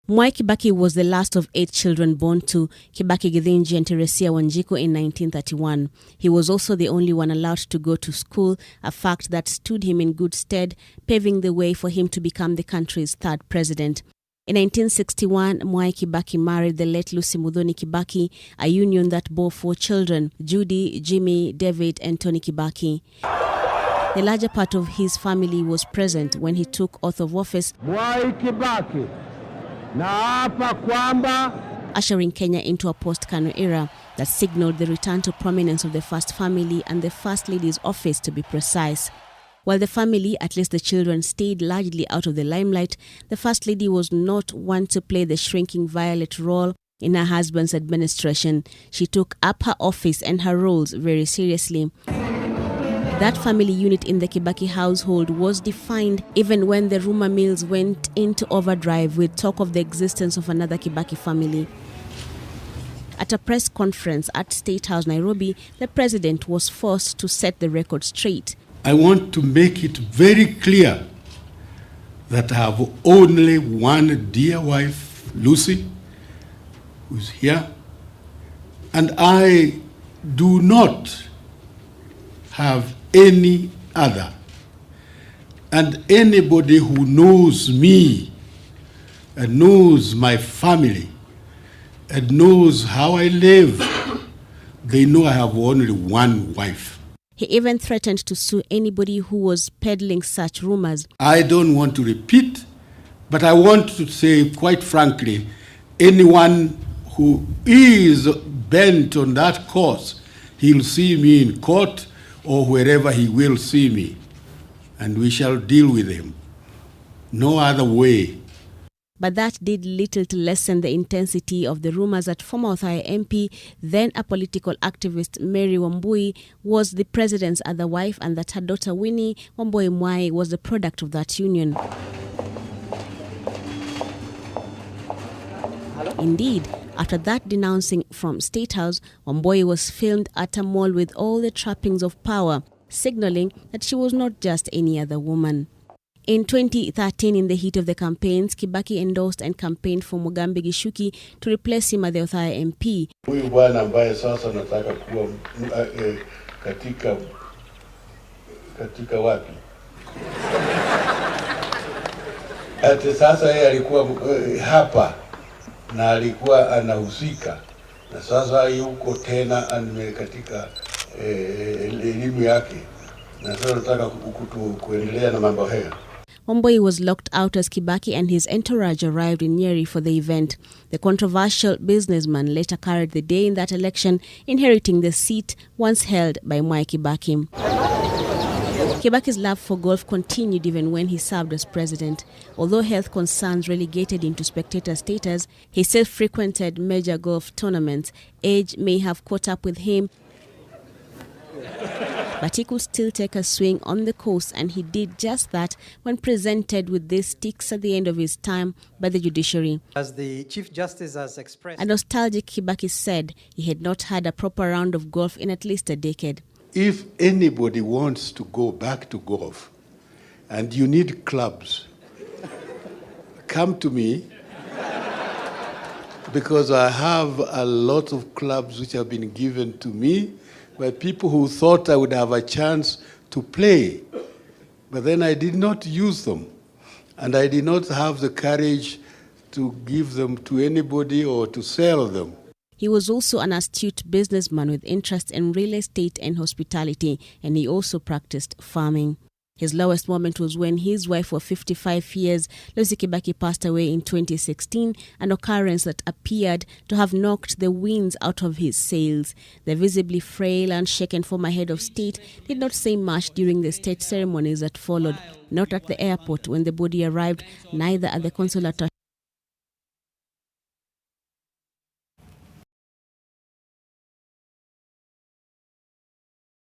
Mwai Kibaki was the last of 8 children born to Kibaki Githinji and Teresia Wanjiku in 1931. He was also the only one allowed to go to school, a fact that stood him in good stead, paving the way for him to become the country's 3rd president. In 1961, Mwai Kibaki married the late Lucy Muthoni Kibaki, a union that bore 4 children, Judy, Jimmy, David, and Tony Kibaki. The larger part of his family was present when he took oath of office, Mwai Kibaki, naapa kwamba, ushering Kenya into a post-Kanu era that signaled the return to prominence of the First Family and the First Lady's office, to be precise. While the family, at least the children, stayed largely out of the limelight, the First Lady was not one to play the shrinking violet role in her husband's administration. She took up her office and her roles very seriously. That family unit in the Kibaki household was defined even when the rumor mills went into overdrive with talk of the existence of another Kibaki family. At a press conference at State House, Nairobi, the president was forced to set the record straight. I want to make it very clear that I have only one dear wife, Lucy, who's here, and I do not have any other. And anybody who knows me and knows my family and knows how I live, they know I have only one wife. He even threatened to sue anybody who was peddling such rumors. I don't want to repeat, but I want to say quite frankly, anyone who is bent on that course, he'll see me in court or wherever he will see me, and we shall deal with him. No other way. But that did little to lessen the intensity of the rumors that former Othaya MP, then a political activist, Mary Wambui, was the president's other wife, and that her daughter Winnie Wambui Mwai was the product of that union. Indeed, after that denouncing from State House, Wambui was filmed at a mall with all the trappings of power, signaling that she was not just any other woman. In 2013, in the heat of the campaigns, Kibaki endorsed and campaigned for Mugambi Gishuki to replace him as the Othaya MP. Huyu bwana ambaye sasa nataka kuwa katika wapi? Ati sasa yeye alikuwa hapa na alikuwa anahusika, na sasa yuko tena katika elimu yake, na sasa nataka kuendelea na mambo haya. Wambui was locked out as Kibaki and his entourage arrived in Nyeri for the event. The controversial businessman later carried the day in that election, inheriting the seat once held by Mwai Kibaki. Kibaki's love for golf continued even when he served as president. Although health concerns relegated him to spectator status, he still frequented major golf tournaments. Age may have caught up with him, but he could still take a swing on the course, and he did just that when presented with these sticks at the end of his time by the judiciary. As the Chief Justice has expressed, a nostalgic Kibaki said he had not had a proper round of golf in at least a decade. If anybody wants to go back to golf and you need clubs, come to me, because I have a lot of clubs which have been given to me by people who thought I would have a chance to play. But then I did not use them, and I did not have the courage to give them to anybody or to sell them. He was also an astute businessman with interest in real estate and hospitality, and he also practiced farming. His lowest moment was when his wife of 55 years, Lucy Kibaki, passed away in 2016, an occurrence that appeared to have knocked the winds out of his sails. The visibly frail and shaken former head of state did not say much during the state ceremonies that followed, not at the airport when the body arrived, neither at the consular